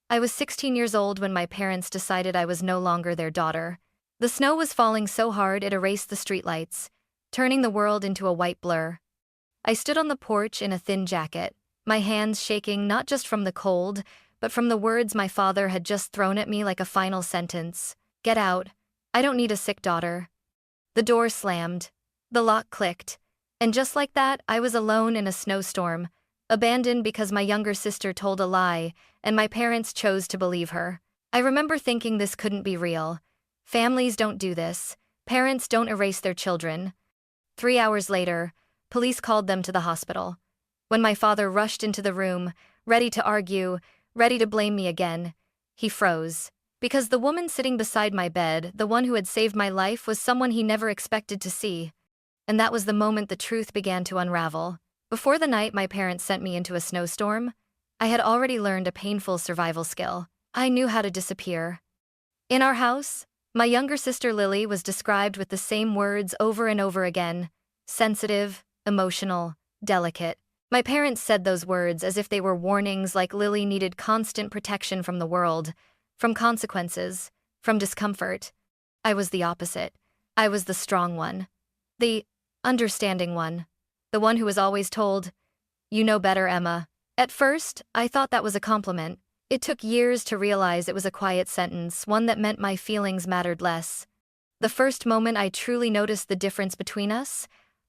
I was 16 years old when my parents decided I was no longer their daughter. The snow was falling so hard it erased the streetlights, turning the world into a white blur. I stood on the porch in a thin jacket, my hands shaking not just from the cold, but from the words my father had just thrown at me like a final sentence. Get out. I don't need a sick daughter. The door slammed. The lock clicked. And just like that, I was alone in a snowstorm, abandoned because my younger sister told a lie, and my parents chose to believe her. I remember thinking this couldn't be real. Families don't do this. Parents don't erase their children. 3 hours later, police called them to the hospital. When my father rushed into the room, ready to argue, ready to blame me again, he froze. Because the woman sitting beside my bed, the one who had saved my life, was someone he never expected to see. And that was the moment the truth began to unravel. Before the night my parents sent me into a snowstorm, I had already learned a painful survival skill. I knew how to disappear. In our house, my younger sister Lily was described with the same words over and over again: sensitive, emotional, delicate. My parents said those words as if they were warnings, like Lily needed constant protection from the world, from consequences, from discomfort. I was the opposite. I was the strong one. The understanding one. The one who was always told, "You know better, Emma." At first, I thought that was a compliment. It took years to realize it was a quiet sentence, one that meant my feelings mattered less. The first moment I truly noticed the difference between us,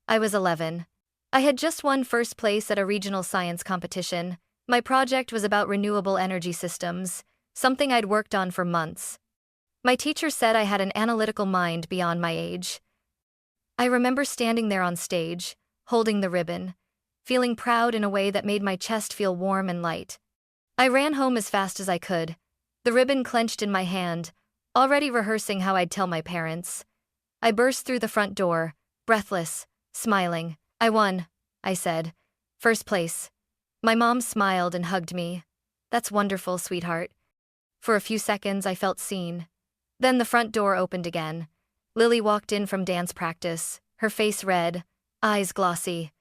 I was 11. I had just won first place at a regional science competition. My project was about renewable energy systems, something I'd worked on for months. My teacher said I had an analytical mind beyond my age. I remember standing there on stage, holding the ribbon, feeling proud in a way that made my chest feel warm and light. I ran home as fast as I could, the ribbon clenched in my hand, already rehearsing how I'd tell my parents. I burst through the front door, breathless, smiling. "I won," I said. "First place." My mom smiled and hugged me. "That's wonderful, sweetheart." For a few seconds I felt seen. Then the front door opened again. Lily walked in from dance practice, her face red, eyes glossy.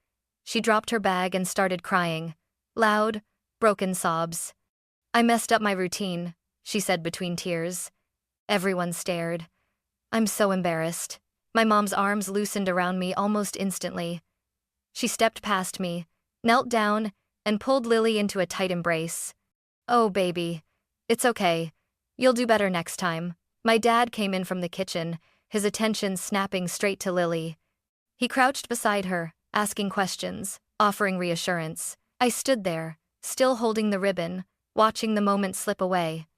She dropped her bag and started crying. Loud, broken sobs. "I messed up my routine," she said between tears. Everyone stared. "I'm so embarrassed." My mom's arms loosened around me almost instantly. She stepped past me, knelt down, and pulled Lily into a tight embrace. "Oh, baby. It's okay. You'll do better next time." My dad came in from the kitchen, his attention snapping straight to Lily. He crouched beside her, asking questions, offering reassurance. I stood there, still holding the ribbon, watching the moment slip away.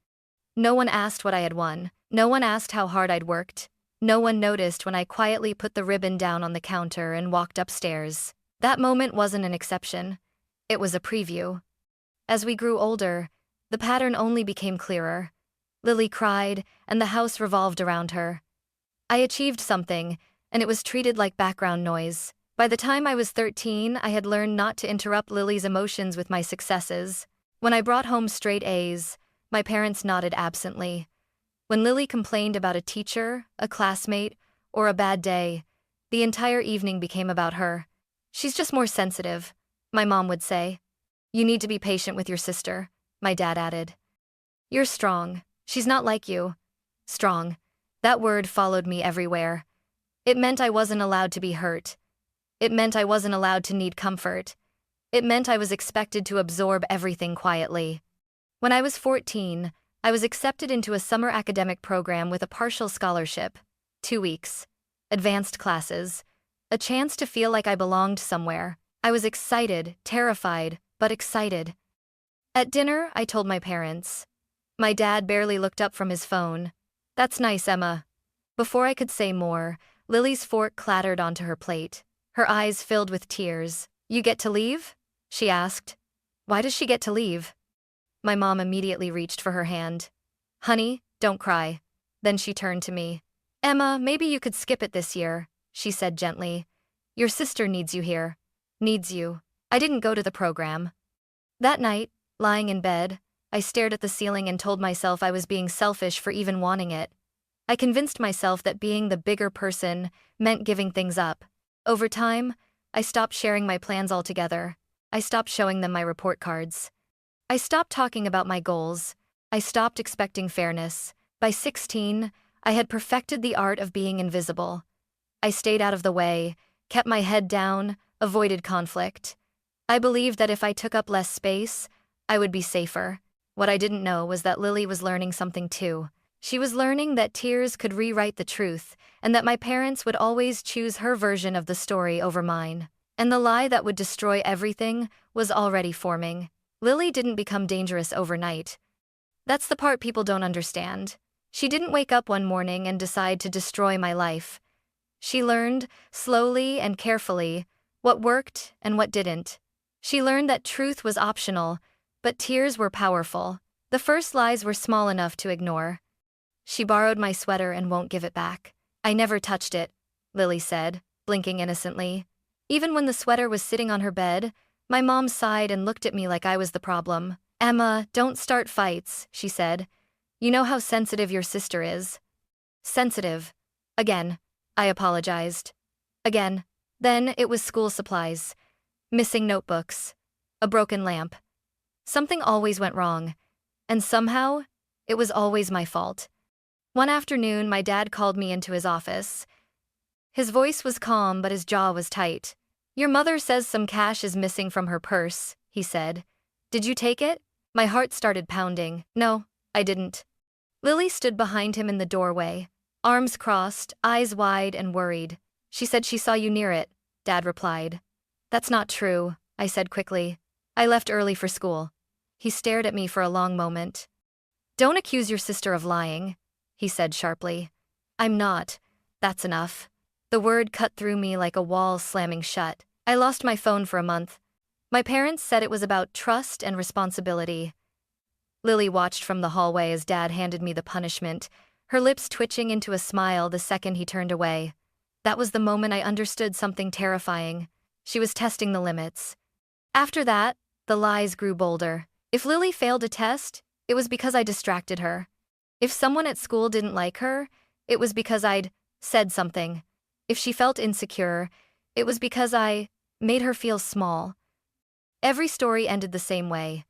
No one asked what I had won. No one asked how hard I'd worked. No one noticed when I quietly put the ribbon down on the counter and walked upstairs. That moment wasn't an exception. It was a preview. As we grew older, the pattern only became clearer. Lily cried, and the house revolved around her. I achieved something, and it was treated like background noise. By the time I was 13, I had learned not to interrupt Lily's emotions with my successes. When I brought home straight A's, my parents nodded absently. When Lily complained about a teacher, a classmate, or a bad day, the entire evening became about her. "She's just more sensitive," my mom would say. "You need to be patient with your sister," my dad added. "You're strong. She's not like you." Strong. That word followed me everywhere. It meant I wasn't allowed to be hurt. It meant I wasn't allowed to need comfort. It meant I was expected to absorb everything quietly. When I was 14, I was accepted into a summer academic program with a partial scholarship. 2 weeks. Advanced classes. A chance to feel like I belonged somewhere. I was excited, terrified, but excited. At dinner, I told my parents. My dad barely looked up from his phone. "That's nice, Emma." Before I could say more, Lily's fork clattered onto her plate. Her eyes filled with tears. "You get to leave?" she asked. "Why does she get to leave?" My mom immediately reached for her hand. "Honey, don't cry." Then she turned to me. "Emma, maybe you could skip it this year," she said gently. "Your sister needs you here." Needs you. I didn't go to the program. That night, lying in bed, I stared at the ceiling and told myself I was being selfish for even wanting it. I convinced myself that being the bigger person meant giving things up. Over time, I stopped sharing my plans altogether. I stopped showing them my report cards. I stopped talking about my goals. I stopped expecting fairness. By 16, I had perfected the art of being invisible. I stayed out of the way, kept my head down, avoided conflict. I believed that if I took up less space, I would be safer. What I didn't know was that Lily was learning something too. She was learning that tears could rewrite the truth, and that my parents would always choose her version of the story over mine. And the lie that would destroy everything was already forming. Lily didn't become dangerous overnight. That's the part people don't understand. She didn't wake up one morning and decide to destroy my life. She learned, slowly and carefully, what worked and what didn't. She learned that truth was optional, but tears were powerful. The first lies were small enough to ignore. She borrowed my sweater and won't give it back. I never touched it, Lily said, blinking innocently. Even when the sweater was sitting on her bed, my mom sighed and looked at me like I was the problem. Emma, don't start fights, she said. You know how sensitive your sister is. Sensitive. Again. I apologized. Again. Then it was school supplies. Missing notebooks. A broken lamp. Something always went wrong. And somehow, it was always my fault. One afternoon, my dad called me into his office. His voice was calm, but his jaw was tight. Your mother says some cash is missing from her purse, he said. Did you take it? My heart started pounding. No, I didn't. Lily stood behind him in the doorway, arms crossed, eyes wide and worried. She said she saw you near it, Dad replied. That's not true, I said quickly. I left early for school. He stared at me for a long moment. Don't accuse your sister of lying, he said sharply. I'm not. That's enough. The word cut through me like a wall slamming shut. I lost my phone for a month. My parents said it was about trust and responsibility. Lily watched from the hallway as Dad handed me the punishment, her lips twitching into a smile the second he turned away. That was the moment I understood something terrifying. She was testing the limits. After that, the lies grew bolder. If Lily failed a test, it was because I distracted her. If someone at school didn't like her, it was because I'd said something. If she felt insecure, it was because I made her feel small. Every story ended the same way.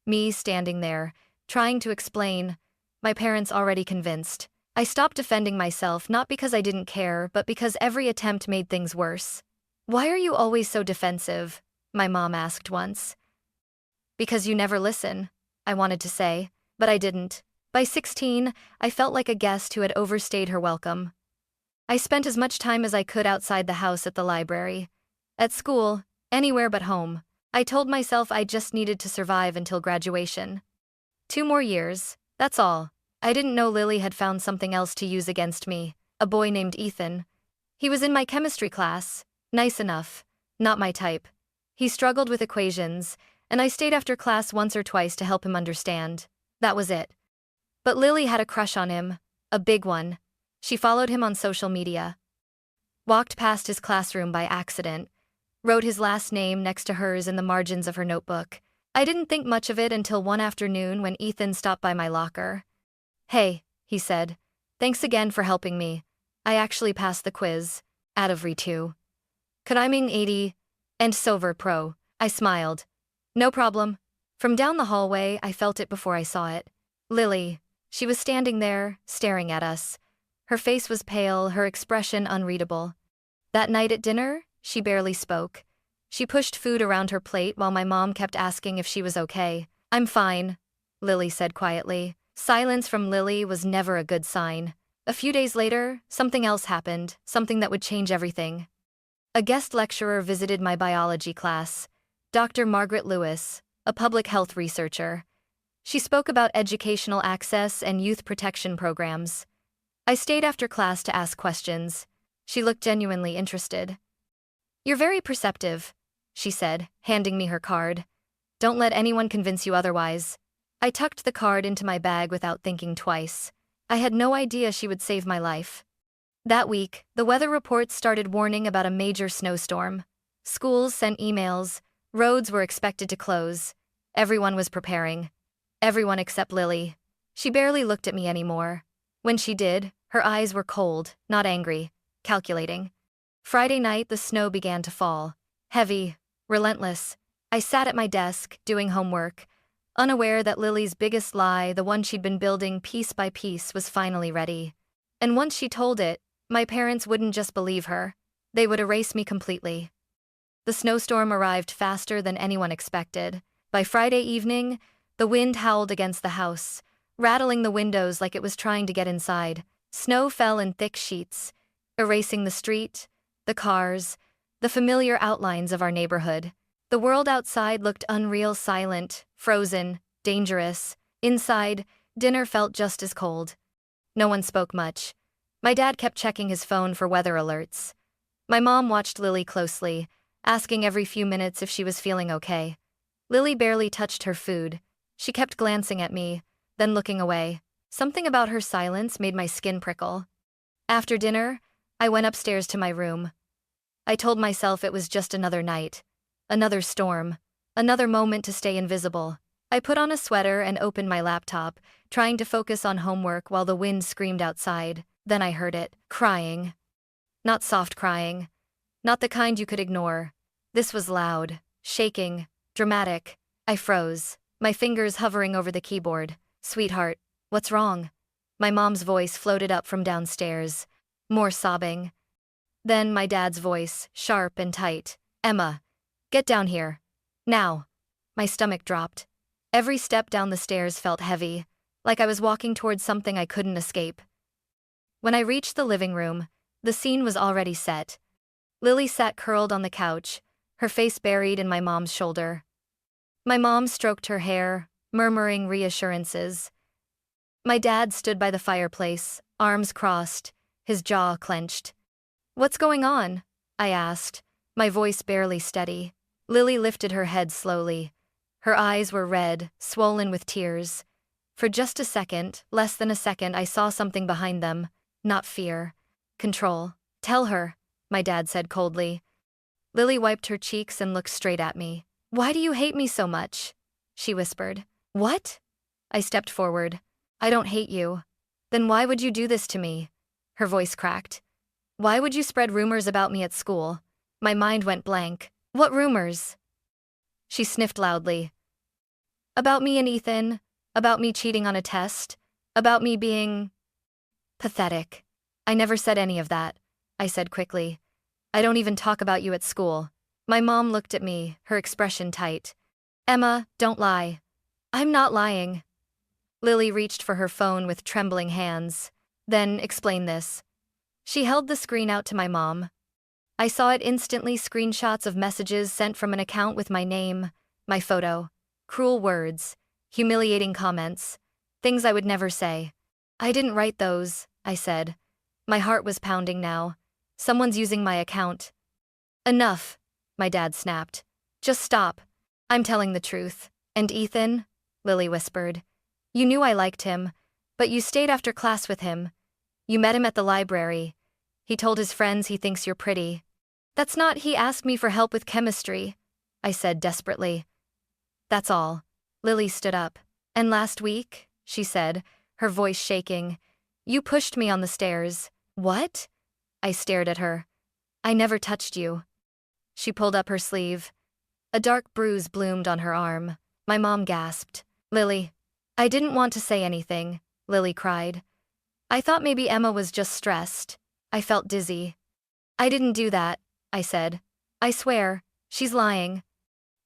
Me standing there, trying to explain, my parents already convinced. I stopped defending myself not because I didn't care, but because every attempt made things worse. Why are you always so defensive? My mom asked once. Because you never listen, I wanted to say, but I didn't. By 16, I felt like a guest who had overstayed her welcome. I spent as much time as I could outside the house, at the library, at school, anywhere but home. I told myself I just needed to survive until graduation. 2 more years, that's all. I didn't know Lily had found something else to use against me, a boy named Ethan. He was in my chemistry class, nice enough, not my type. He struggled with equations, and I stayed after class once or twice to help him understand. That was it. But Lily had a crush on him, a big one. She followed him on social media, walked past his classroom by accident, wrote his last name next to hers in the margins of her notebook. I didn't think much of it until one afternoon when Ethan stopped by my locker. Hey, he said. Thanks again for helping me. I actually passed the quiz, out of re2. Climbing 80 and Silver Pro. I smiled. No problem. From down the hallway, I felt it before I saw it. Lily. She was standing there, staring at us. Her face was pale, her expression unreadable. That night at dinner, she barely spoke. She pushed food around her plate while my mom kept asking if she was okay. I'm fine, Lily said quietly. Silence from Lily was never a good sign. A few days later, something else happened, something that would change everything. A guest lecturer visited my biology class, Dr. Margaret Lewis, a public health researcher. She spoke about educational access and youth protection programs. I stayed after class to ask questions. She looked genuinely interested. You're very perceptive, she said, handing me her card. Don't let anyone convince you otherwise. I tucked the card into my bag without thinking twice. I had no idea she would save my life. That week, the weather reports started warning about a major snowstorm. Schools sent emails, roads were expected to close. Everyone was preparing. Everyone except Lily. She barely looked at me anymore. When she did, her eyes were cold, not angry, calculating. Friday night, the snow began to fall. Heavy, relentless. I sat at my desk, doing homework. unaware that Lily's biggest lie, the one she'd been building piece by piece, was finally ready. And once she told it, my parents wouldn't just believe her. They would erase me completely. The snowstorm arrived faster than anyone expected. By Friday evening, the wind howled against the house, rattling the windows like it was trying to get inside. Snow fell in thick sheets, erasing the street, the cars, the familiar outlines of our neighborhood. The world outside looked unreal, silent, frozen, dangerous. Inside, dinner felt just as cold. No one spoke much. My dad kept checking his phone for weather alerts. My mom watched Lily closely, asking every few minutes if she was feeling okay. Lily barely touched her food. She kept glancing at me, then looking away. Something about her silence made my skin prickle. After dinner, I went upstairs to my room. I told myself it was just another night, another storm, another moment to stay invisible. I put on a sweater and opened my laptop, trying to focus on homework while the wind screamed outside. Then I heard it, crying. Not soft crying. Not the kind you could ignore. This was loud, shaking, dramatic. I froze, my fingers hovering over the keyboard. "Sweetheart, what's wrong?" My mom's voice floated up from downstairs. More sobbing. Then my dad's voice, sharp and tight. "Emma, get down here. Now." My stomach dropped. Every step down the stairs felt heavy, like I was walking towards something I couldn't escape. When I reached the living room, the scene was already set. Lily sat curled on the couch, her face buried in my mom's shoulder. My mom stroked her hair, murmuring reassurances. My dad stood by the fireplace, arms crossed, his jaw clenched. "What's going on?" I asked, my voice barely steady. Lily lifted her head slowly. Her eyes were red, swollen with tears. For just a second, less than a second, I saw something behind them. Not fear. Control. "Tell her," my dad said coldly. Lily wiped her cheeks and looked straight at me. "Why do you hate me so much?" she whispered. "What?" I stepped forward. "I don't hate you." "Then why would you do this to me?" Her voice cracked. "Why would you spread rumors about me at school?" My mind went blank. "What rumors?" She sniffed loudly. "About me and Ethan, about me cheating on a test, about me being pathetic." "I never said any of that," I said quickly. "I don't even talk about you at school." My mom looked at me, her expression tight. "Emma, don't lie." "I'm not lying." Lily reached for her phone with trembling hands. "Then explain this." She held the screen out to my mom. I saw it instantly, screenshots of messages sent from an account with my name, my photo, cruel words, humiliating comments, things I would never say. "I didn't write those," I said. My heart was pounding now. Someone's using my account. "Enough," my dad snapped. "Just stop. I'm telling the truth." "And Ethan?" Lily whispered. "You knew I liked him, but you stayed after class with him. You met him at the library. He told his friends he thinks you're pretty." "That's not— He asked me for help with chemistry," I said desperately. "That's all." Lily stood up. "And last week," she said, her voice shaking, "you pushed me on the stairs." "What?" I stared at her. "I never touched you." She pulled up her sleeve. A dark bruise bloomed on her arm. My mom gasped. "Lily." "I didn't want to say anything," Lily cried. "I thought maybe Emma was just stressed." I felt dizzy. "I didn't do that," I said. "I swear, she's lying."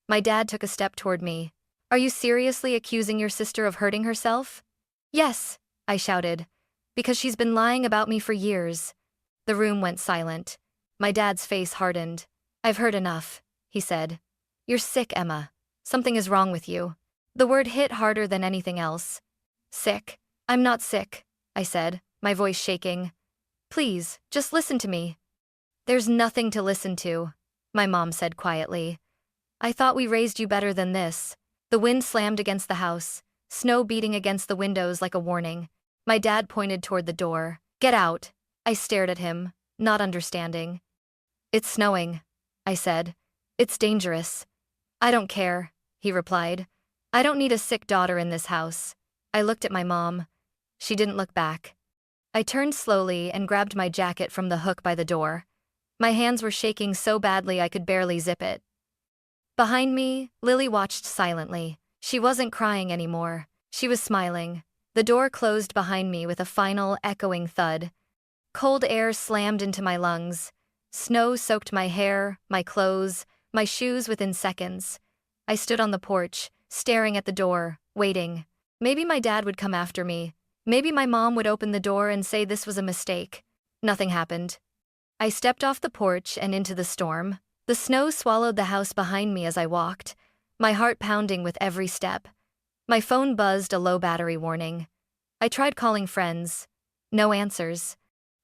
My dad took a step toward me. "Are you seriously accusing your sister of hurting herself?" "Yes," I shouted, "because she's been lying about me for years." The room went silent. My dad's face hardened. "I've heard enough," he said. "You're sick, Emma. Something is wrong with you." The word hit harder than anything else. "Sick? I'm not sick," I said, my voice shaking. "Please, just listen to me." "There's nothing to listen to," my mom said quietly. "I thought we raised you better than this." The wind slammed against the house, snow beating against the windows like a warning. My dad pointed toward the door. "Get out." I stared at him, not understanding. "It's snowing," I said. "It's dangerous." "I don't care," he replied. "I don't need a sick daughter in this house." I looked at my mom. She didn't look back. I turned slowly and grabbed my jacket from the hook by the door. My hands were shaking so badly I could barely zip it. Behind me, Lily watched silently. She wasn't crying anymore. She was smiling. The door closed behind me with a final, echoing thud. Cold air slammed into my lungs. Snow soaked my hair, my clothes, my shoes within seconds. I stood on the porch, staring at the door, waiting. Maybe my dad would come after me. Maybe my mom would open the door and say this was a mistake. Nothing happened. I stepped off the porch and into the storm. The snow swallowed the house behind me as I walked, my heart pounding with every step. My phone buzzed a low battery warning. I tried calling friends. No answers.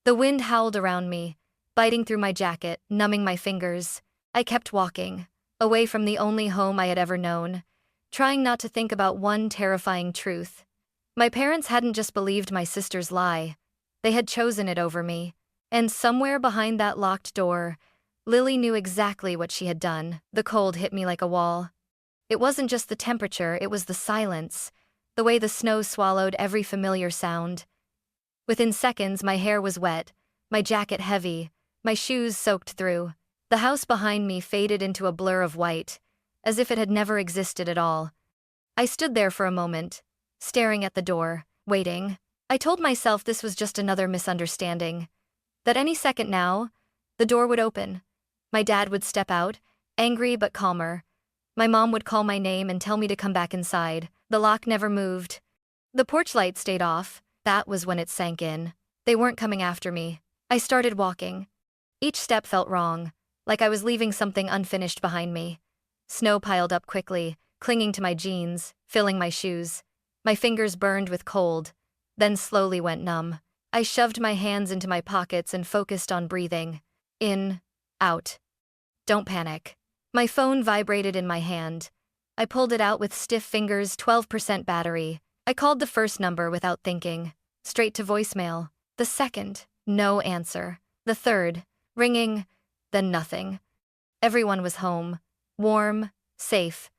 The wind howled around me, biting through my jacket, numbing my fingers. I kept walking, away from the only home I had ever known, trying not to think about one terrifying truth. My parents hadn't just believed my sister's lie. They had chosen it over me. And somewhere behind that locked door, Lily knew exactly what she had done. The cold hit me like a wall. It wasn't just the temperature, it was the silence, the way the snow swallowed every familiar sound. Within seconds, my hair was wet, my jacket heavy, my shoes soaked through. The house behind me faded into a blur of white, as if it had never existed at all. I stood there for a moment, staring at the door, waiting. I told myself this was just another misunderstanding. That any second now, the door would open. My dad would step out, angry but calmer. My mom would call my name and tell me to come back inside. The lock never moved. The porch light stayed off. That was when it sank in. They weren't coming after me. I started walking. Each step felt wrong, like I was leaving something unfinished behind me. Snow piled up quickly, clinging to my jeans, filling my shoes. My fingers burned with cold, then slowly went numb. I shoved my hands into my pockets and focused on breathing. In, out. Don't panic. My phone vibrated in my hand. I pulled it out with stiff fingers, 12% battery. I called the first number without thinking. Straight to voicemail. The second, no answer. The third, ringing, then nothing. Everyone was home. Warm, safe.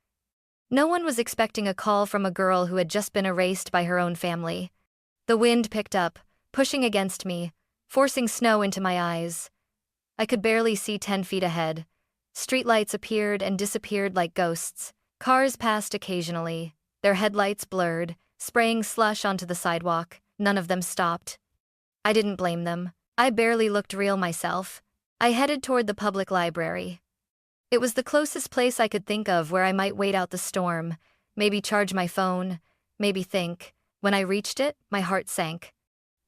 No one was expecting a call from a girl who had just been erased by her own family. The wind picked up, pushing against me, forcing snow into my eyes. I could barely see 10 feet ahead. Streetlights appeared and disappeared like ghosts. Cars passed occasionally, their headlights blurred, spraying slush onto the sidewalk. None of them stopped. I didn't blame them. I barely looked real myself. I headed toward the public library. It was the closest place I could think of where I might wait out the storm, maybe charge my phone, maybe think. When I reached it, my heart sank.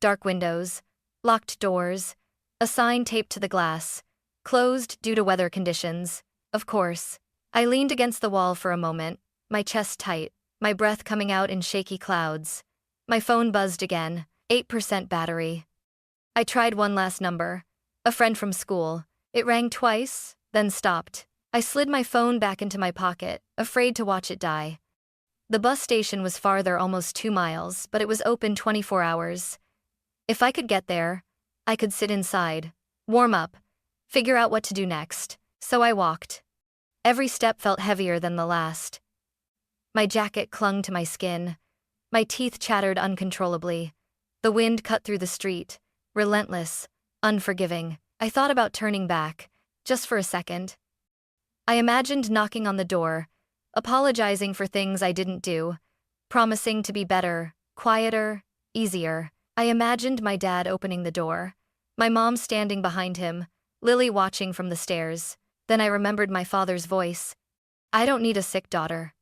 Dark windows, locked doors, a sign taped to the glass. Closed due to weather conditions, of course. I leaned against the wall for a moment, my chest tight, my breath coming out in shaky clouds. My phone buzzed again, 8% battery. I tried one last number, a friend from school. It rang twice, then stopped. I slid my phone back into my pocket, afraid to watch it die. The bus station was farther, almost 2 miles, but it was open 24 hours. If I could get there, I could sit inside, warm up, figure out what to do next. So I walked. Every step felt heavier than the last. My jacket clung to my skin. My teeth chattered uncontrollably. The wind cut through the street, relentless, unforgiving. I thought about turning back, just for a second. I imagined knocking on the door, apologizing for things I didn't do, promising to be better, quieter, easier. I imagined my dad opening the door, my mom standing behind him, Lily watching from the stairs. Then I remembered my father's voice. I don't need a sick daughter.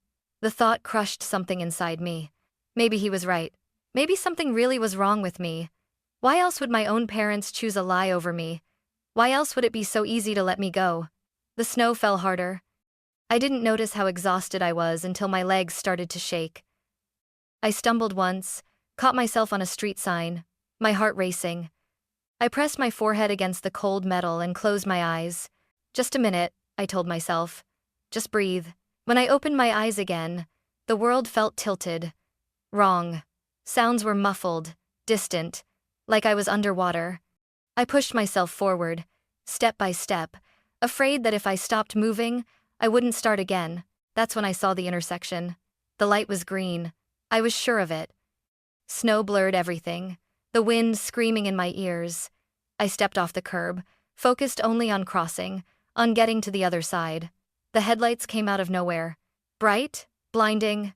The thought crushed something inside me. Maybe he was right. Maybe something really was wrong with me. Why else would my own parents choose a lie over me? Why else would it be so easy to let me go? The snow fell harder. I didn't notice how exhausted I was until my legs started to shake. I stumbled once, caught myself on a street sign, my heart racing. I pressed my forehead against the cold metal and closed my eyes. Just a minute, I told myself. Just breathe. When I opened my eyes again, the world felt tilted. Wrong. Sounds were muffled, distant, like I was underwater. I pushed myself forward, step by step, afraid that if I stopped moving, I wouldn't start again. That's when I saw the intersection. The light was green. I was sure of it. Snow blurred everything, the wind screaming in my ears. I stepped off the curb, focused only on crossing, on getting to the other side. The headlights came out of nowhere. Bright, Blinding.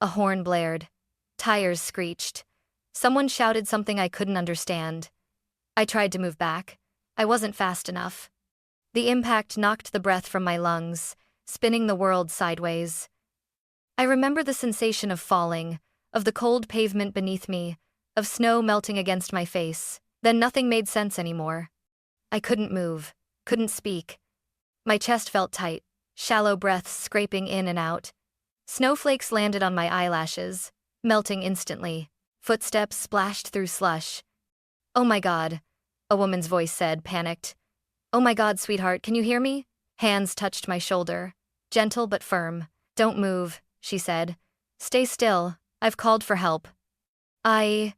A horn blared. Tires screeched. Someone shouted something I couldn't understand. I tried to move back. I wasn't fast enough. The impact knocked the breath from my lungs, spinning the world sideways. I remember the sensation of falling, of the cold pavement beneath me, of snow melting against my face. Then nothing made sense anymore. I couldn't move, couldn't speak. My chest felt tight, shallow breaths scraping in and out. Snowflakes landed on my eyelashes, melting instantly. Footsteps splashed through slush. "Oh my God," a woman's voice said, panicked. "Oh my God, sweetheart, can you hear me?" Hands touched my shoulder, gentle but firm. "Don't move," she said. "Stay still, I've called for help." I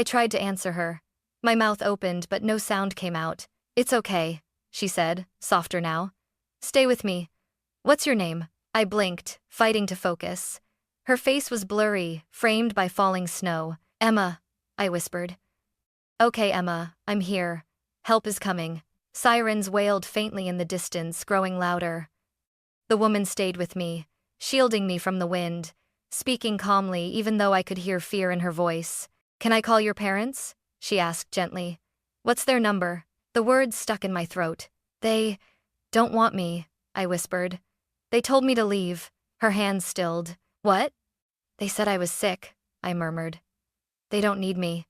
tried to answer her. My mouth opened, but no sound came out. "It's okay," she said, softer now. "Stay with me. What's your name?" I blinked, fighting to focus. Her face was blurry, framed by falling snow. "Emma," I whispered. "Okay, Emma, I'm here. Help is coming." Sirens wailed faintly in the distance, growing louder. The woman stayed with me, shielding me from the wind, speaking calmly even though I could hear fear in her voice. "Can I call your parents?" she asked gently. "What's their number?" The words stuck in my throat. "They don't want me," I whispered. "They told me to leave." Her hands stilled. "What?" "They said I was sick," I murmured. "They don't need me."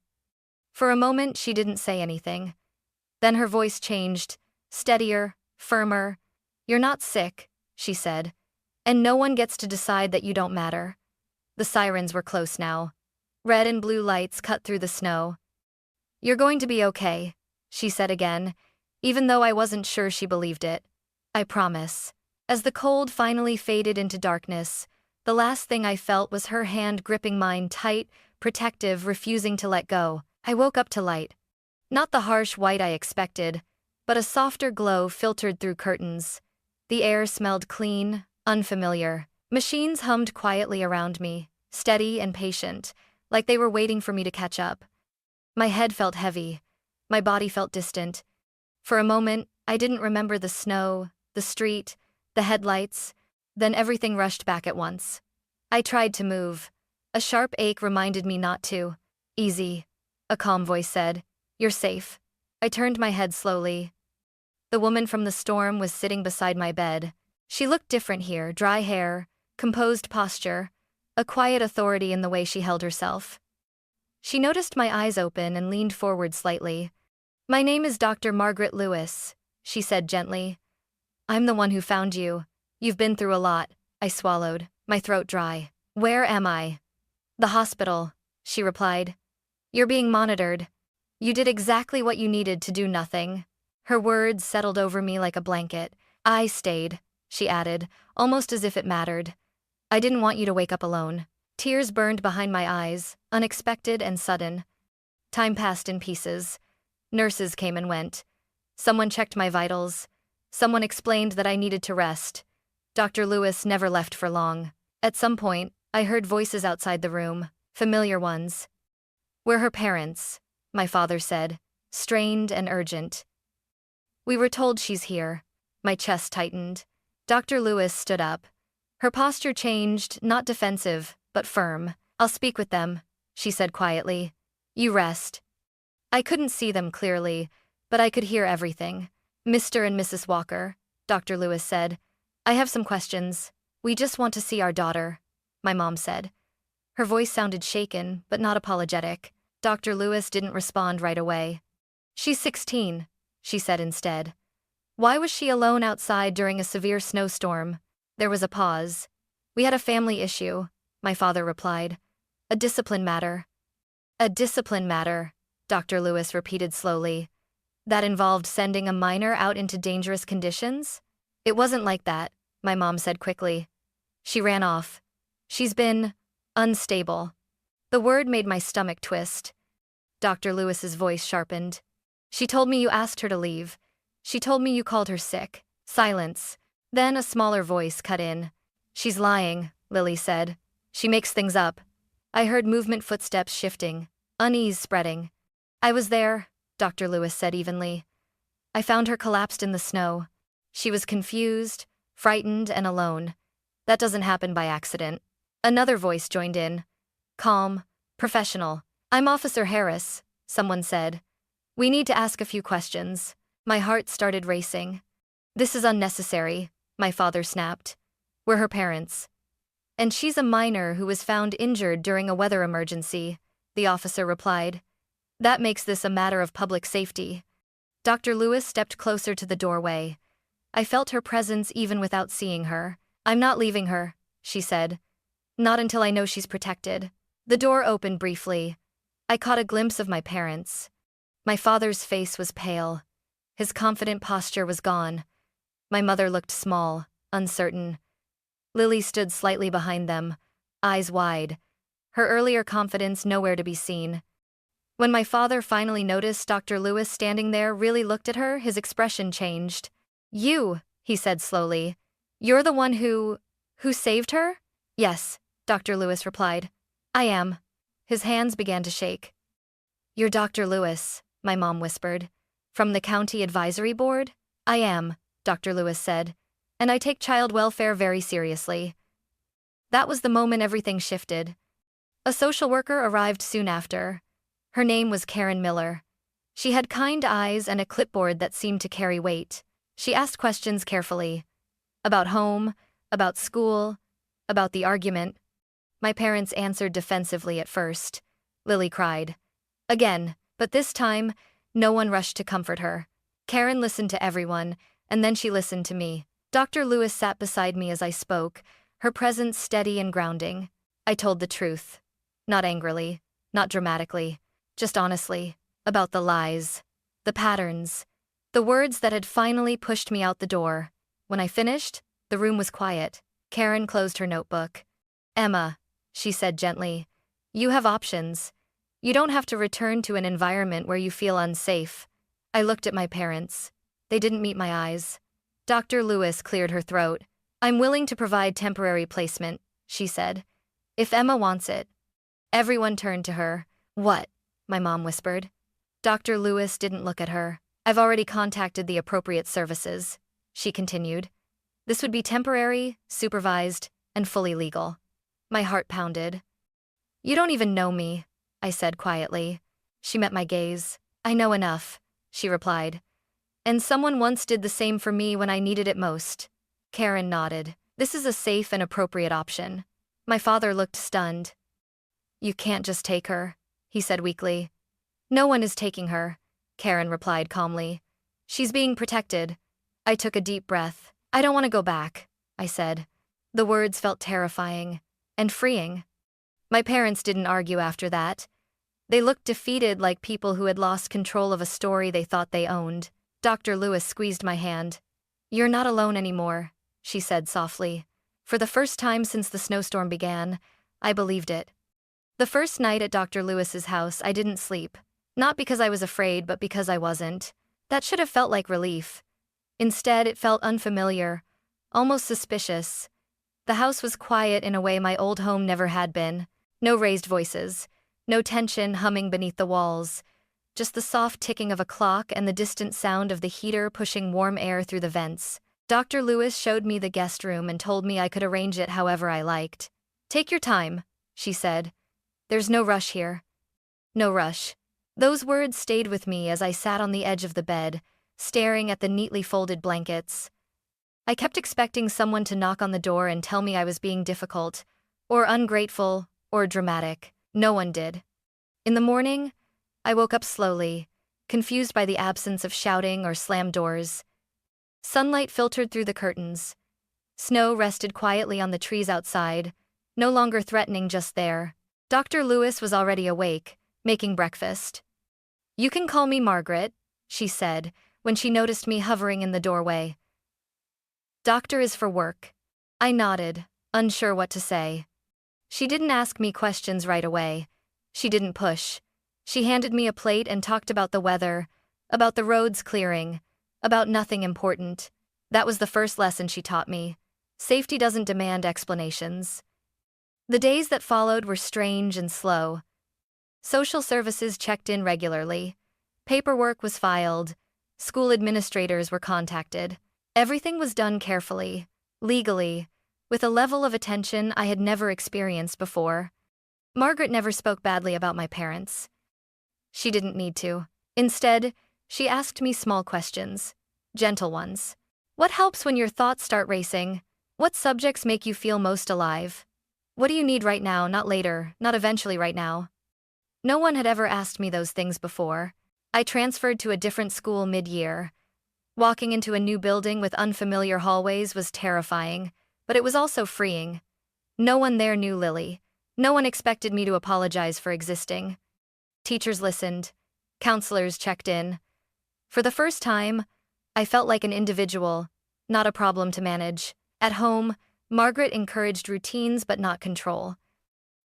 For a moment, she didn't say anything. Then her voice changed, steadier, firmer. "You're not sick," she said, "and no one gets to decide that you don't matter." The sirens were close now. Red and blue lights cut through the snow. "You're going to be okay," she said again, even though I wasn't sure she believed it. "I promise." As the cold finally faded into darkness, the last thing I felt was her hand gripping mine tight, protective, refusing to let go. I woke up to light. Not the harsh white I expected, but a softer glow filtered through curtains. The air smelled clean, unfamiliar. Machines hummed quietly around me, steady and patient, like they were waiting for me to catch up. My head felt heavy. My body felt distant. For a moment, I didn't remember the snow, the street, the headlights. Then everything rushed back at once. I tried to move. A sharp ache reminded me not to. "Easy," a calm voice said. "You're safe." I turned my head slowly. The woman from the storm was sitting beside my bed. She looked different here, dry hair, composed posture, a quiet authority in the way she held herself. She noticed my eyes open and leaned forward slightly. "My name is Dr. Margaret Lewis," she said gently. "I'm the one who found you. You've been through a lot." I swallowed, my throat dry. "Where am I?" "The hospital," she replied. "You're being monitored. You did exactly what you needed to do nothing." Her words settled over me like a blanket. "I stayed," she added, almost as if it mattered. "I didn't want you to wake up alone." Tears burned behind my eyes, unexpected and sudden. Time passed in pieces. Nurses came and went. Someone checked my vitals. Someone explained that I needed to rest. Dr. Lewis never left for long. At some point, I heard voices outside the room, familiar ones. "We're her parents," my father said, strained and urgent. "We were told she's here." My chest tightened. Dr. Lewis stood up. Her posture changed, not defensive, but firm. "I'll speak with them," she said quietly. "You rest." I couldn't see them clearly, but I could hear everything. "Mr. and Mrs. Walker," Dr. Lewis said, "I have some questions. We just want to see our daughter," my mom said. Her voice sounded shaken, but not apologetic. Dr. Lewis didn't respond right away. "She's 16, she said instead. "Why was she alone outside during a severe snowstorm?" There was a pause. "We had a family issue," my father replied. "A discipline matter." "A discipline matter," Dr. Lewis repeated slowly. "That involved sending a minor out into dangerous conditions?" "It wasn't like that," my mom said quickly. "She ran off. She's been unstable." The word made my stomach twist. Dr. Lewis's voice sharpened. "She told me you asked her to leave. She told me you called her sick." Silence. Then a smaller voice cut in. "She's lying," Lily said. "She makes things up." I heard movement, footsteps shifting, unease spreading. "I was there," Dr. Lewis said evenly. "I found her collapsed in the snow. She was confused, frightened, and alone. That doesn't happen by accident. Another voice joined in. Calm, professional. I'm Officer Harris, someone said. We need to ask a few questions. My heart started racing. This is unnecessary, my father snapped. We're her parents. And she's a minor who was found injured during a weather emergency, the officer replied. That makes this a matter of public safety. Dr. Lewis stepped closer to the doorway. I felt her presence even without seeing her. I'm not leaving her, she said. Not until I know she's protected. The door opened briefly. I caught a glimpse of my parents. My father's face was pale. His confident posture was gone. My mother looked small, uncertain. Lily stood slightly behind them, eyes wide, her earlier confidence nowhere to be seen. When my father finally noticed Dr. Lewis standing there, really looked at her, his expression changed. You, he said slowly. You're the one who saved her? Yes, Dr. Lewis replied. I am. His hands began to shake. You're Dr. Lewis, my mom whispered. From the county advisory board? I am, Dr. Lewis said. And I take child welfare very seriously. That was the moment everything shifted. A social worker arrived soon after. Her name was Karen Miller. She had kind eyes and a clipboard that seemed to carry weight. She asked questions carefully. About home, about school, about the argument. My parents answered defensively at first. Lily cried. Again, but this time, no one rushed to comfort her. Karen listened to everyone, and then she listened to me. Dr. Lewis sat beside me as I spoke, her presence steady and grounding. I told the truth. Not angrily, not dramatically, just honestly, about the lies, the patterns, the words that had finally pushed me out the door. When I finished, the room was quiet. Karen closed her notebook. Emma, she said gently, you have options. You don't have to return to an environment where you feel unsafe. I looked at my parents. They didn't meet my eyes. Dr. Lewis cleared her throat. I'm willing to provide temporary placement, she said. If Emma wants it. Everyone turned to her. What? My mom whispered. Dr. Lewis didn't look at her. I've already contacted the appropriate services, she continued. This would be temporary, supervised, and fully legal. My heart pounded. You don't even know me, I said quietly. She met my gaze. I know enough, she replied. And someone once did the same for me when I needed it most. Karen nodded. This is a safe and appropriate option. My father looked stunned. You can't just take her, he said weakly. No one is taking her, Karen replied calmly. She's being protected. I took a deep breath. I don't want to go back, I said. The words felt terrifying and freeing. My parents didn't argue after that. They looked defeated, like people who had lost control of a story they thought they owned. Dr. Lewis squeezed my hand. You're not alone anymore, she said softly. For the first time since the snowstorm began, I believed it. The first night at Dr. Lewis's house, I didn't sleep. Not because I was afraid, but because I wasn't. That should have felt like relief. Instead, it felt unfamiliar, almost suspicious. The house was quiet in a way my old home never had been. No raised voices, no tension humming beneath the walls. Just the soft ticking of a clock and the distant sound of the heater pushing warm air through the vents. Dr. Lewis showed me the guest room and told me I could arrange it however I liked. Take your time, she said. There's no rush here. No rush. Those words stayed with me as I sat on the edge of the bed, staring at the neatly folded blankets. I kept expecting someone to knock on the door and tell me I was being difficult, or ungrateful, or dramatic. No one did. In the morning, I woke up slowly, confused by the absence of shouting or slammed doors. Sunlight filtered through the curtains. Snow rested quietly on the trees outside, no longer threatening just there. Dr. Lewis was already awake, making breakfast. You can call me Margaret, she said, when she noticed me hovering in the doorway. Doctor is for work. I nodded, unsure what to say. She didn't ask me questions right away. She didn't push. She handed me a plate and talked about the weather, about the roads clearing, about nothing important. That was the first lesson she taught me. Safety doesn't demand explanations. The days that followed were strange and slow. Social services checked in regularly. Paperwork was filed. School administrators were contacted. Everything was done carefully, legally, with a level of attention I had never experienced before. Margaret never spoke badly about my parents. She didn't need to. Instead, she asked me small questions, gentle ones. What helps when your thoughts start racing? What subjects make you feel most alive? What do you need right now, not later, not eventually right now? No one had ever asked me those things before. I transferred to a different school mid-year. Walking into a new building with unfamiliar hallways was terrifying, but it was also freeing. No one there knew Lily. No one expected me to apologize for existing. Teachers listened. Counselors checked in. For the first time, I felt like an individual, not a problem to manage. At home, Margaret encouraged routines but not control.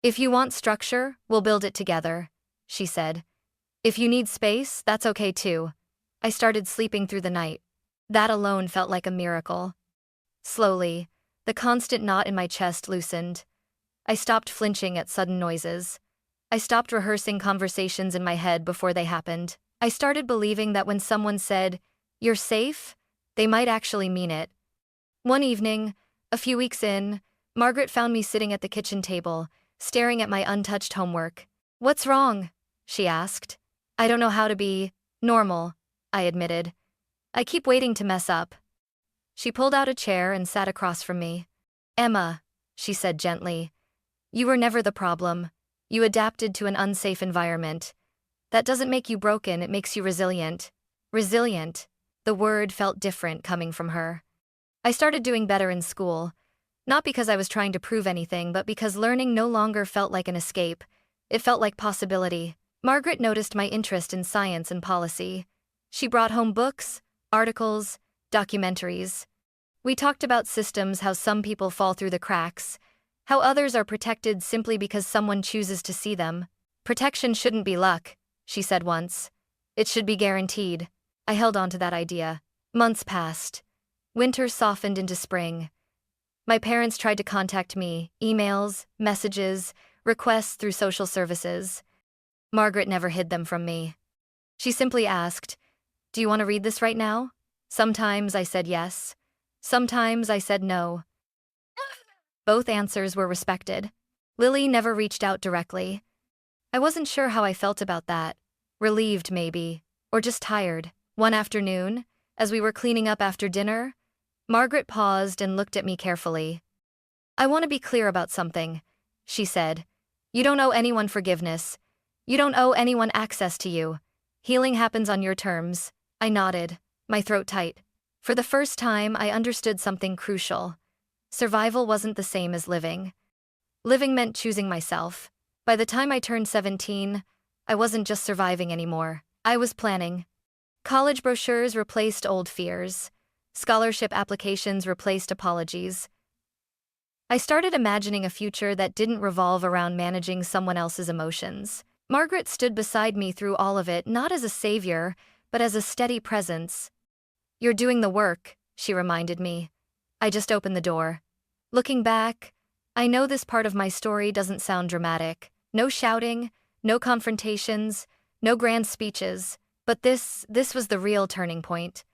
If you want structure, we'll build it together, she said. If you need space, that's okay too. I started sleeping through the night. That alone felt like a miracle. Slowly, the constant knot in my chest loosened. I stopped flinching at sudden noises. I stopped rehearsing conversations in my head before they happened. I started believing that when someone said, "You're safe," they might actually mean it. One evening, a few weeks in, Margaret found me sitting at the kitchen table, staring at my untouched homework. "What's wrong?" she asked. "I don't know how to be normal," I admitted. "I keep waiting to mess up." She pulled out a chair and sat across from me. "Emma," she said gently, "you were never the problem. You adapted to an unsafe environment. That doesn't make you broken, it makes you resilient." Resilient. The word felt different coming from her. I started doing better in school, not because I was trying to prove anything, but because learning no longer felt like an escape. It felt like possibility. Margaret noticed my interest in science and policy. She brought home books, articles, documentaries. We talked about systems, how some people fall through the cracks, how others are protected simply because someone chooses to see them. "Protection shouldn't be luck," she said once. "It should be guaranteed." I held on to that idea. Months passed. Winter softened into spring. My parents tried to contact me, emails, messages, requests through social services. Margaret never hid them from me. She simply asked, "Do you want to read this right now?" Sometimes I said yes. Sometimes I said no. Both answers were respected. Lily never reached out directly. I wasn't sure how I felt about that. Relieved, maybe, or just tired. One afternoon, as we were cleaning up after dinner, Margaret paused and looked at me carefully. "I want to be clear about something," she said. "You don't owe anyone forgiveness. You don't owe anyone access to you. Healing happens on your terms." I nodded, my throat tight. For the first time, I understood something crucial. Survival wasn't the same as living. Living meant choosing myself. By the time I turned 17, I wasn't just surviving anymore. I was planning. College brochures replaced old fears. Scholarship applications replaced apologies. I started imagining a future that didn't revolve around managing someone else's emotions. Margaret stood beside me through all of it, not as a savior, but as a steady presence. "You're doing the work," she reminded me. I just opened the door. Looking back, I know this part of my story doesn't sound dramatic. No shouting, no confrontations, no grand speeches, but this was the real turning point.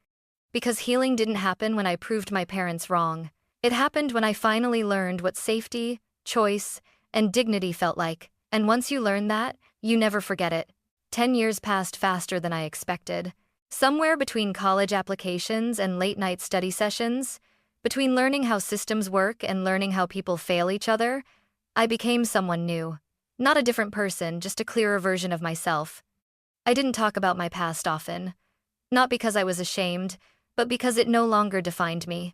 Because healing didn't happen when I proved my parents wrong. It happened when I finally learned what safety, choice, and dignity felt like. And once you learn that, you never forget it. 10 years passed faster than I expected. Somewhere between college applications and late-night study sessions, between learning how systems work and learning how people fail each other, I became someone new. Not a different person, just a clearer version of myself. I didn't talk about my past often. Not because I was ashamed, but because it no longer defined me.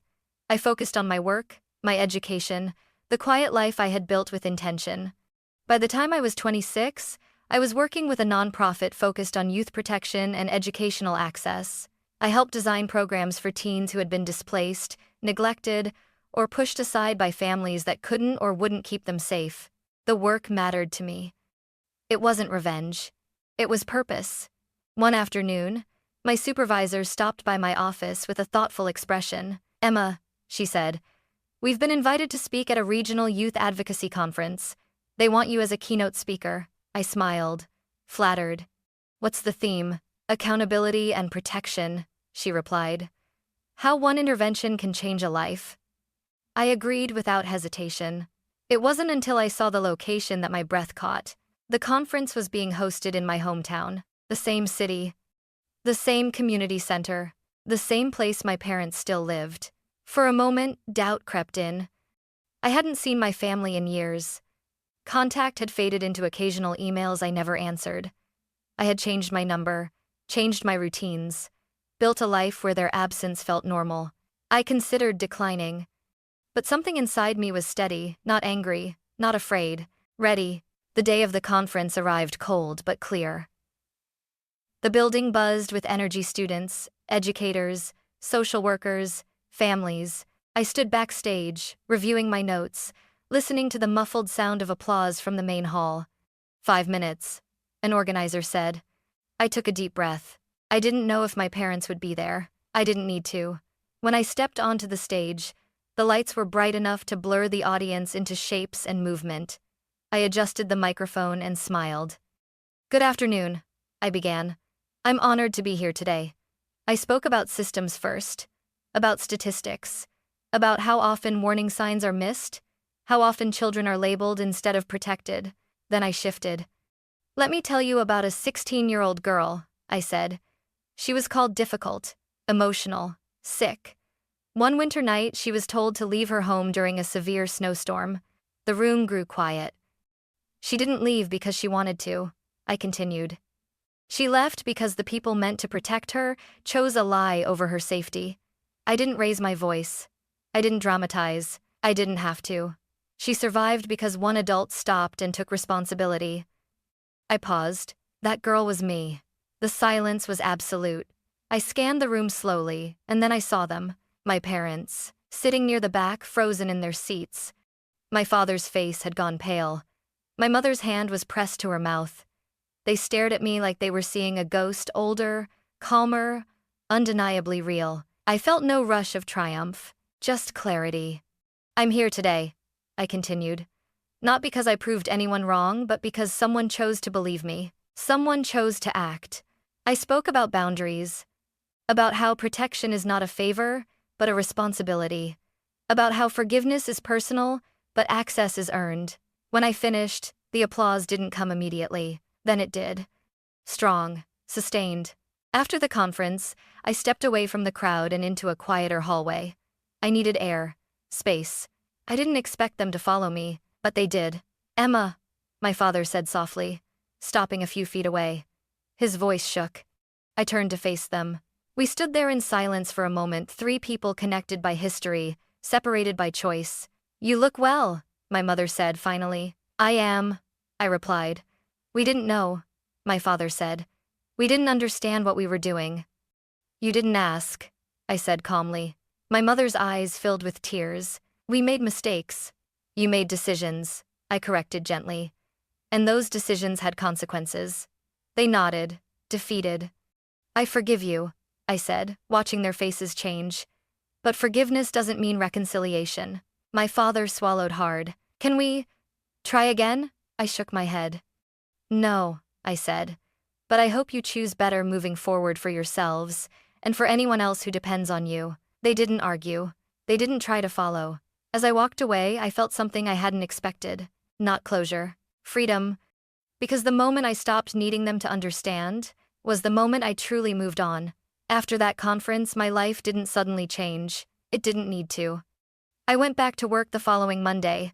I focused on my work, my education, the quiet life I had built with intention. By the time I was 26, I was working with a nonprofit focused on youth protection and educational access. I helped design programs for teens who had been displaced, neglected, or pushed aside by families that couldn't or wouldn't keep them safe. The work mattered to me. It wasn't revenge. It was purpose. One afternoon, my supervisor stopped by my office with a thoughtful expression. "Emma," she said, "we've been invited to speak at a regional youth advocacy conference. They want you as a keynote speaker." I smiled, flattered. "What's the theme?" "Accountability and protection," she replied. "How one intervention can change a life." I agreed without hesitation. It wasn't until I saw the location that my breath caught. The conference was being hosted in my hometown, the same city, the same community center, the same place my parents still lived. For a moment, doubt crept in. I hadn't seen my family in years. Contact had faded into occasional emails I never answered. I had changed my number, changed my routines, built a life where their absence felt normal. I considered declining. But something inside me was steady, not angry, not afraid, ready. The day of the conference arrived cold but clear. The building buzzed with energy students, educators, social workers, families. I stood backstage, reviewing my notes, listening to the muffled sound of applause from the main hall. 5 minutes, an organizer said. I took a deep breath. I didn't know if my parents would be there. I didn't need to. When I stepped onto the stage, the lights were bright enough to blur the audience into shapes and movement. I adjusted the microphone and smiled. Good afternoon, I began. I'm honored to be here today. I spoke about systems first, about statistics, about how often warning signs are missed, how often children are labeled instead of protected. Then I shifted. Let me tell you about a 16-year-old girl, I said. She was called difficult, emotional, sick. One winter night, she was told to leave her home during a severe snowstorm. The room grew quiet. She didn't leave because she wanted to, I continued. She left because the people meant to protect her chose a lie over her safety. I didn't raise my voice. I didn't dramatize. I didn't have to. She survived because one adult stopped and took responsibility. I paused. That girl was me. The silence was absolute. I scanned the room slowly, and then I saw them, my parents, sitting near the back, frozen in their seats. My father's face had gone pale. My mother's hand was pressed to her mouth. They stared at me like they were seeing a ghost, older, calmer, undeniably real. I felt no rush of triumph, just clarity. I'm here today, I continued. Not because I proved anyone wrong, but because someone chose to believe me. Someone chose to act. I spoke about boundaries, about how protection is not a favor, but a responsibility, about how forgiveness is personal, but access is earned. When I finished, the applause didn't come immediately. Then it did. Strong, sustained. After the conference, I stepped away from the crowd and into a quieter hallway. I needed air, space. I didn't expect them to follow me, but they did. Emma, my father said softly, stopping a few feet away. His voice shook. I turned to face them. We stood there in silence for a moment, 3 people connected by history, separated by choice. You look well, my mother said finally. I am, I replied. We didn't know, my father said. We didn't understand what we were doing. You didn't ask, I said calmly. My mother's eyes filled with tears. We made mistakes. You made decisions, I corrected gently. And those decisions had consequences. They nodded, defeated. I forgive you, I said, watching their faces change. But forgiveness doesn't mean reconciliation. My father swallowed hard. Can we try again? I shook my head. No, I said. But I hope you choose better moving forward for yourselves, and for anyone else who depends on you. They didn't argue. They didn't try to follow. As I walked away, I felt something I hadn't expected. Not closure. Freedom. Because the moment I stopped needing them to understand was the moment I truly moved on. After that conference, my life didn't suddenly change. It didn't need to. I went back to work the following Monday.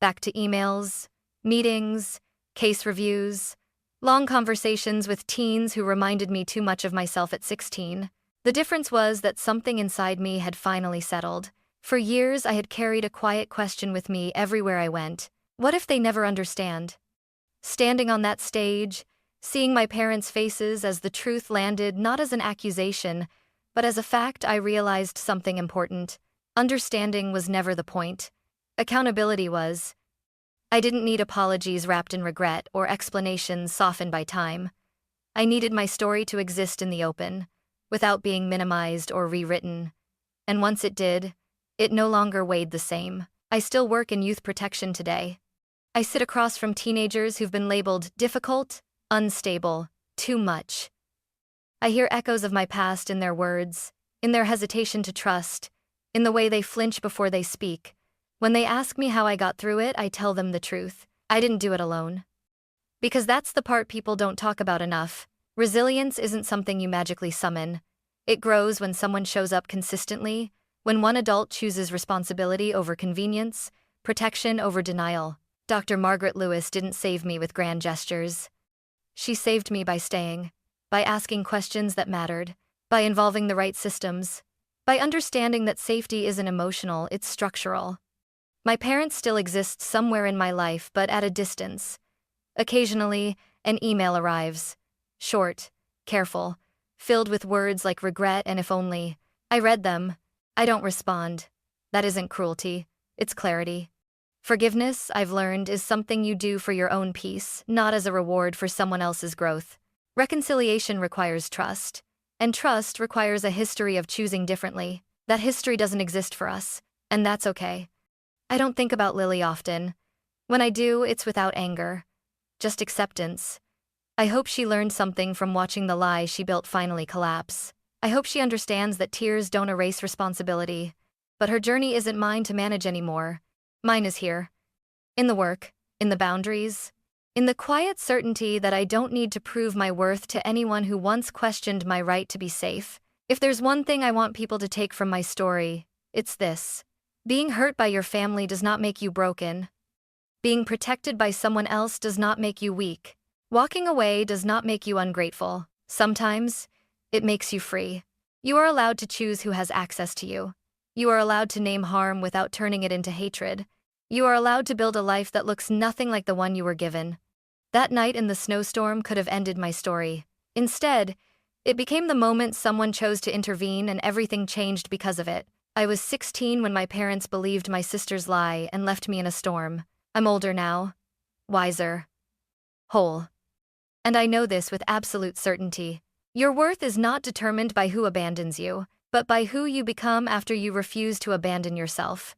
Back to emails, meetings, case reviews, long conversations with teens who reminded me too much of myself at 16. The difference was that something inside me had finally settled. For years, I had carried a quiet question with me everywhere I went. What if they never understand? Standing on that stage, seeing my parents' faces as the truth landed not as an accusation, but as a fact, I realized something important. Understanding was never the point. Accountability was. I didn't need apologies wrapped in regret or explanations softened by time. I needed my story to exist in the open, without being minimized or rewritten. And once it did, it no longer weighed the same. I still work in youth protection today. I sit across from teenagers who've been labeled difficult, unstable, too much. I hear echoes of my past in their words, in their hesitation to trust, in the way they flinch before they speak. When they ask me how I got through it, I tell them the truth. I didn't do it alone. Because that's the part people don't talk about enough. Resilience isn't something you magically summon. It grows when someone shows up consistently, when one adult chooses responsibility over convenience, protection over denial. Dr. Margaret Lewis didn't save me with grand gestures. She saved me by staying, by asking questions that mattered, by involving the right systems, by understanding that safety isn't emotional, it's structural. My parents still exist somewhere in my life, but at a distance. Occasionally, an email arrives. Short, careful, filled with words like regret and if only. I read them. I don't respond. That isn't cruelty, it's clarity. Forgiveness, I've learned, is something you do for your own peace, not as a reward for someone else's growth. Reconciliation requires trust, and trust requires a history of choosing differently. That history doesn't exist for us, and that's okay. I don't think about Lily often. When I do, it's without anger, just acceptance. I hope she learned something from watching the lie she built finally collapse. I hope she understands that tears don't erase responsibility, but her journey isn't mine to manage anymore. Mine is here. In the work, in the boundaries, in the quiet certainty that I don't need to prove my worth to anyone who once questioned my right to be safe. If there's one thing I want people to take from my story, it's this. Being hurt by your family does not make you broken. Being protected by someone else does not make you weak. Walking away does not make you ungrateful. Sometimes, it makes you free. You are allowed to choose who has access to you. You are allowed to name harm without turning it into hatred. You are allowed to build a life that looks nothing like the one you were given. That night in the snowstorm could have ended my story. Instead, it became the moment someone chose to intervene and everything changed because of it. I was 16 when my parents believed my sister's lie and left me in a storm. I'm older now, wiser, whole. And I know this with absolute certainty. Your worth is not determined by who abandons you, but by who you become after you refuse to abandon yourself.